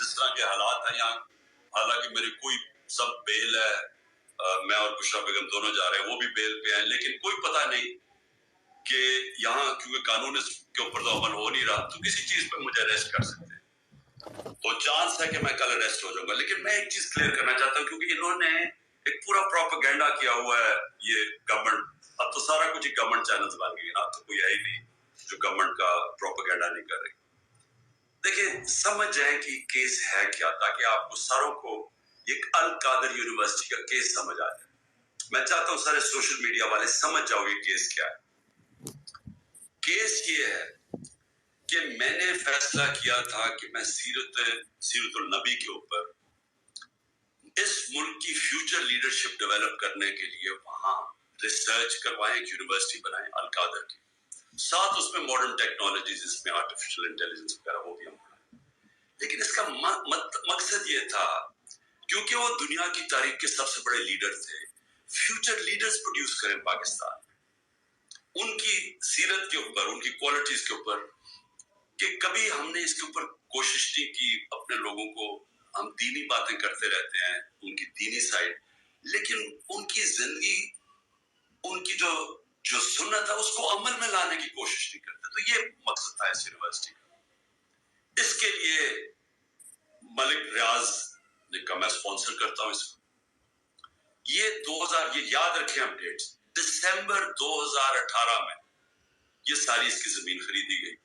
جس طرح کے حالات ہیں یہاں، حالانکہ میری کوئی سب بیل ہے، میں اور بشرا بیگم دونوں جا رہے ہیں، وہ بھی بیل پہ ہیں، لیکن کوئی پتہ نہیں کہ یہاں کیونکہ قانون اس کے اوپر تو عمل ہو نہیں رہا تو کسی چیز پہ مجھے اریسٹ کر سکتے ہیں، تو چانس ہے کہ میں کل اریسٹ ہو جاؤں گا۔ لیکن میں ایک چیز کلیئر کرنا چاہتا ہوں، کیونکہ انہوں نے ایک پورا پروپیگنڈا کیا ہوا ہے، یہ گورنمنٹ، اب تو سارا کچھ گورنمنٹ چینلز بن گئی نا، تو کوئی ہے ہی نہیں جو گورنمنٹ کا پروپیگنڈا نہیں کر رہی۔ دیکھیں، سمجھ جائیں کہ کیس ہے کیا، تاکہ آپ کو ساروں کو ایک القادر یونیورسٹی کا کیس سمجھ آ جائے۔ میں چاہتا ہوں سارے سوشل میڈیا والے سمجھ جاؤ یہ کیس کیا ہے۔ کیس یہ ہے کہ میں نے فیصلہ کیا تھا کہ میں سیرت النبی کے اوپر اس ملک کی فیوچر لیڈرشپ ڈیولپ کرنے کے لیے وہاں ریسرچ کروائیں، ایک یونیورسٹی بنائیں القادر کی، ساتھ اس میں ماڈرن ٹیکنالوجیز، اس میں آرٹیفیشل انٹیلیجنس وغیرہ وہ بھی ہم پڑھائیں۔ لیکن اس کا مقصد یہ تھا، کیونکہ وہ دنیا کی تاریخ کے سب سے بڑے لیڈر تھے، فیوچر لیڈرز پروڈیوس کریں پاکستان، ان کی سیرت کے اوپر، ان کی کوالٹیز کے اوپر، کہ کبھی ہم نے اس کے اوپر کوشش نہیں کی اپنے لوگوں کو، ہم دینی باتیں کرتے رہتے ہیں، ان کی دینی سائڈ، لیکن ان کی زندگی، ان کی جو سنت ہے اس کو عمل میں لانے کی کوشش نہیں کرتے۔ تو یہ مقصد تھا اس یونیورسٹی کا۔ اس کے لیے ملک ریاض نے کہا میں اسپانسر کرتا ہوں اس کو۔ یہ یاد رکھیں ہم ڈیٹس، دسمبر 2018 میں یہ ساری اس کی زمین خریدی گئی۔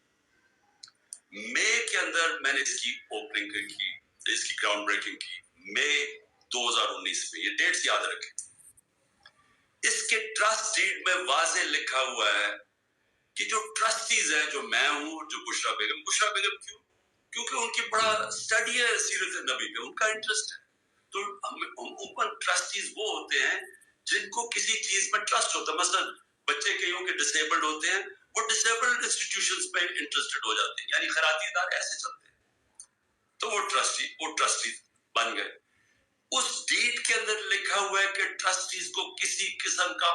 مئی کے اندر میں نے اس کی اوپننگ کی، اس کی گراؤنڈ بریکنگ کی، مئی 2019 میں، یہ ڈیٹس یاد رکھیں۔ اس کے ٹرسٹ ڈیڈ میں واضح لکھا ہوا ہے کہ جو ٹرسٹیز ہیں، جو میں ہوں، جو بشرا بیگم کیوں؟ کیونکہ ان کی بڑا اسٹڈی ہے سیرت نبی پہ، ان کا انٹرسٹ ہے، تو اوپن ٹرسٹیز وہ ہوتے ہیں جن کو کسی چیز میں ٹرسٹ ہوتا ہے۔ مثلا بچے کئیوں کے ڈسیبلڈ ہوتے ہیں، وہ ڈسیبلڈ انسٹیٹیوشنز میں انٹرسٹڈ ہو جاتے ہیں، یعنی خیراتی ادارے ایسے چلتے ہیں، تو وہ ٹرسٹی بن گئے۔ اس ڈیڈ کے اندر لکھا ہوا ہے کہ ٹرسٹیز کو کسی قسم کا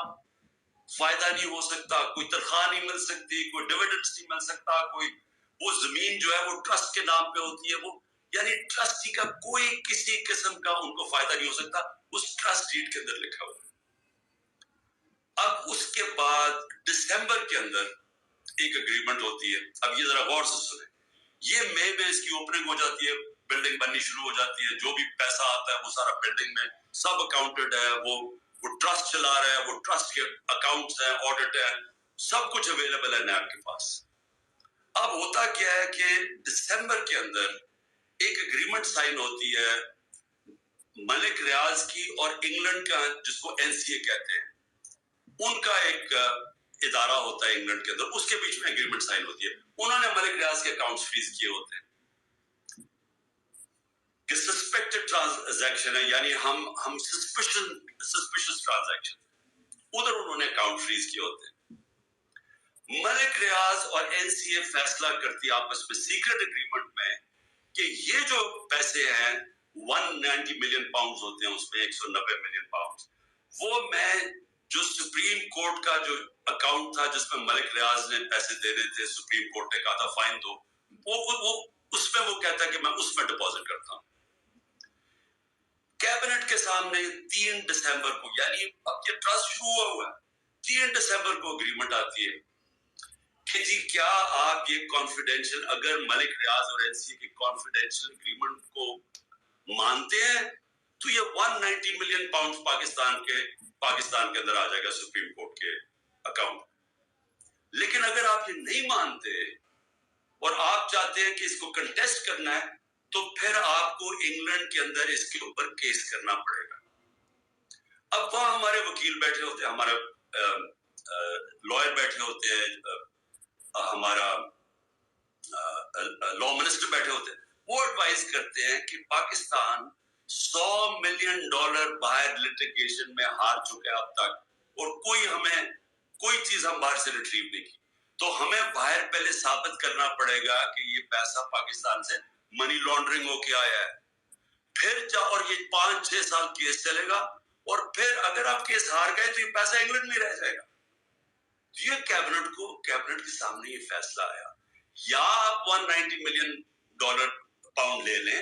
فائدہ نہیں ہو سکتا، کوئی تنخواہ نہیں مل سکتی، کوئی ڈیویڈنڈز نہیں مل سکتا، کوئی وہ زمین جو ہے وہ ٹرسٹ کے نام پہ ہوتی ہے، وہ یعنی ٹرسٹی کا کوئی کسی قسم کا ان کو فائدہ نہیں ہو سکتا، اس ٹرسٹ ڈیڈ کے اندر لکھا ہوا ہے۔ اب اس کے بعد دسمبر کے اندر ایک اگریمنٹ ہوتی ہے، اب یہ ذرا غور سے سنیں، یہ مئی میں اس کی اوپننگ ہو جاتی ہے، بلڈنگ بننی شروع ہو جاتی ہے، جو بھی پیسہ آتا ہے وہ سارا بلڈنگ میں سب اکاؤنٹڈ ہے، وہ ٹرسٹ چلا رہا ہے، وہ ٹرسٹ کے اکاؤنٹس ہیں، آڈٹ ہے، سب کچھ اویلیبل ہے نیب کے پاس۔ اب ہوتا کیا ہے کہ دسمبر کے اندر ایک اگریمنٹ سائن ہوتی ہے ملک ریاض کی اور انگلینڈ کا، جس کو NCA کہتے ہیں، ان کا ایک ادارہ ہوتا ہے انگلینڈ کے اندر، اس کے بیچ میں اگریمنٹ سائن ہوتی ہے۔ انہوں نے ملک ریاض کے اکاؤنٹس فریز کیے ہوتے ہیں کہ سسپیکٹڈ ٹرانزیکشن ہے، یعنی ہم سسپیشس ٹرانزیکشن، ادھر انہوں نے اکاؤنٹ فریز کیے ہوتے ہیں۔ ملک ریاض اور NCA فیصلہ کرتی ہے آپس میں سیکرٹ اگریمنٹ میں کہ یہ جو پیسے ہیں 190 ملین پاؤنڈز ہوتے ہیں، اس میں 190 ملین پاؤنڈز، وہ میں جو سپریم کورٹ کا جو اکاؤنٹ تھا جس میں ملک ریاض نے پیسے دینے تھے، سپریم کورٹ نے کہا تھا فائن دو، وہ اس میں وہ کہتا ہے کہ میں اس میں ڈپازٹ کرتا ہوں۔ کیبنٹ کے سامنے 3 دسمبر کو، یعنی اب یہ ٹرسٹ شروع ہوا ہے، 3 دسمبر کو اگریمنٹ آتی ہے کہ جی کیا آپ یہ کانفیڈینشیل، اگر ملک ریاض اور NCA کی کانفیڈینشیل اگریمنٹ کو مانتے ہیں تو یہ 190 ملین پاؤنڈ پاکستان کے اندر آ جائے گا سپریم کورٹ کے اکاؤنٹ۔ لیکن اگر آپ یہ نہیں مانتے اور آپ چاہتے ہیں کہ اس کو کنٹیسٹ کرنا ہے تو پھر آپ کو انگلینڈ کے اندر اس کے اوپر کیس کرنا پڑے گا۔ اب وہاں ہمارے وکیل بیٹھے ہوتے ہیں، ہمارے لائر بیٹھے ہوتے ہیں، ہمارا لا منسٹر بیٹھے ہوتے ہیں، وہ ایڈوائز کرتے ہیں کہ پاکستان $100 ملین باہر لٹیگیشن میں ہار چکے ہیں اب تک، اور کوئی چیز ہم باہر سے ریٹریو نہیں کی، تو ہمیں باہر پہلے ثابت کرنا پڑے گا کہ یہ پیسہ پاکستان سے منی لانڈرنگ ہو کے آیا ہے، پھر اور یہ 5-6 سال کیس چلے گا، اور پھر اگر آپ کیس ہار گئے تو یہ پیسہ انگلینڈ میں رہ جائے گا۔ یہ کیبنٹ کے سامنے یہ فیصلہ آیا، یا آپ $190 ملین پاؤنڈ لے لیں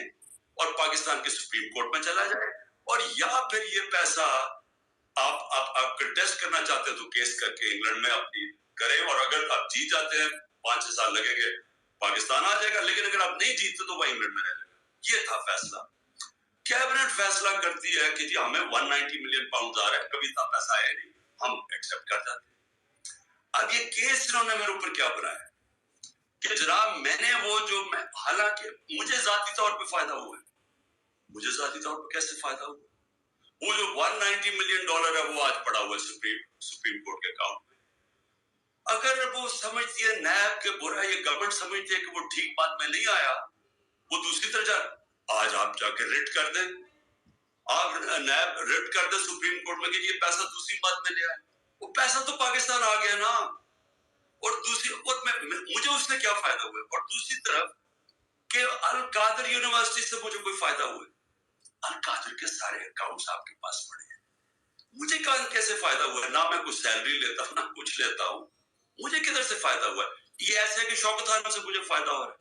اور پاکستان کے سپریم کورٹ میں چلا جائے, اور یا پھر یہ پیسہ آپ کنٹیسٹ کرنا چاہتے ہیں تو کیس کر کے انگلینڈ میں اپنی کریں, اور اگر آپ جیت جاتے ہیں 5-6 سال لگیں گے پاکستان آ جائے گا, لیکن اگر آپ نہیں جیتتے تو وہ انگلینڈ میں رہ جائے گا. یہ تھا فیصلہ. کیبنٹ فیصلہ کرتی ہے کہ جی ہمیں 190 ملین پاؤنڈ آ رہا ہے, کبھی اتنا پیسہ آیا نہیں, ہم ایکسپٹ کر جاتے ہیں. اب یہ کیس انہوں نے میرے اوپر کیا بنایا کہ جناب میں نے وہ جو میں, حالانکہ مجھے ذاتی طور پہ فائدہ ہوا ہے, مجھے ذاتی طور پہ کیسے فائدہ ہوا, وہ جو 190 ملین ڈالر ہے وہ آج پڑا ہوا ہے سپریم کورٹ کے اکاؤنٹ میں. اگر وہ سمجھتی ہے نیب کے برا, یہ گورنمنٹ سمجھتی ہے کہ وہ ٹھیک بات میں نہیں آیا, وہ دوسری طرف آج آپ جا کے ریٹ کر دیں, آپ نیب ریٹ کر دیں سپریم کورٹ میں کہ یہ پیسہ دوسری بات میں لے آئے, وہ پیسہ تو پاکستان آ گیا نا. اور دوسری مجھے اس سے کیا فائدہ ہوا, اور دوسری طرف کہ القادر یونیورسٹی سے مجھے کوئی فائدہ ہوا, القادر کے سارے اکاؤنٹس آپ کے پاس پڑے ہیں, مجھے کیسے فائدہ ہوا ہے؟ نہ میں کچھ سیلری لیتا ہوں, نہ کچھ لیتا ہوں, مجھے کدھر سے فائدہ ہوا ہے؟ یہ ایسے ہے کہ شوکت خان سے مجھے فائدہ ہو رہا ہے,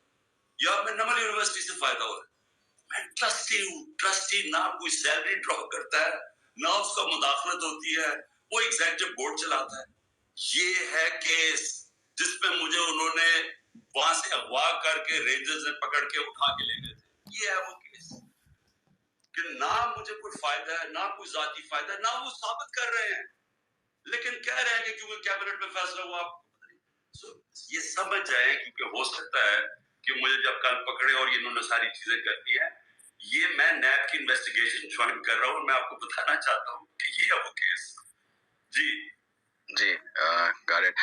یا میں نمل یونیورسٹی سے فائدہ ہو رہا ہے. میں ٹرسٹی ہوں, ٹرسٹی نہ کوئی سیلری ڈرا کرتا ہے, نہ اس کا مداخلت ہوتی ہے, وہ ایگزیکٹو بورڈ چلاتا ہے. یہ ہے کیس جس میں مجھے انہوں نے وہاں سے اغوا کر کے رینجر سے پکڑ کے اٹھا کے لے گئے تھے. یہ ہے وہ کیس کہ نہ مجھے کوئی فائدہ ہے, نہ کوئی ذاتی فائدہ ہے, نہ وہ ثابت کر رہے ہیں, لیکن کہہ رہے ہیں کہ کیونکہ کیبنٹ میں فیصلہ ہوا. یہ سمجھ جائیں, کیونکہ ہو سکتا ہے کہ مجھے جب کل پکڑے اور انہوں نے ساری چیزیں کر دی ہیں, یہ میں نیب کی انویسٹیگیشن جوائن کر رہا ہوں, میں آپ کو بتانا چاہتا ہوں کہ یہ ہے وہ کیس. G got it.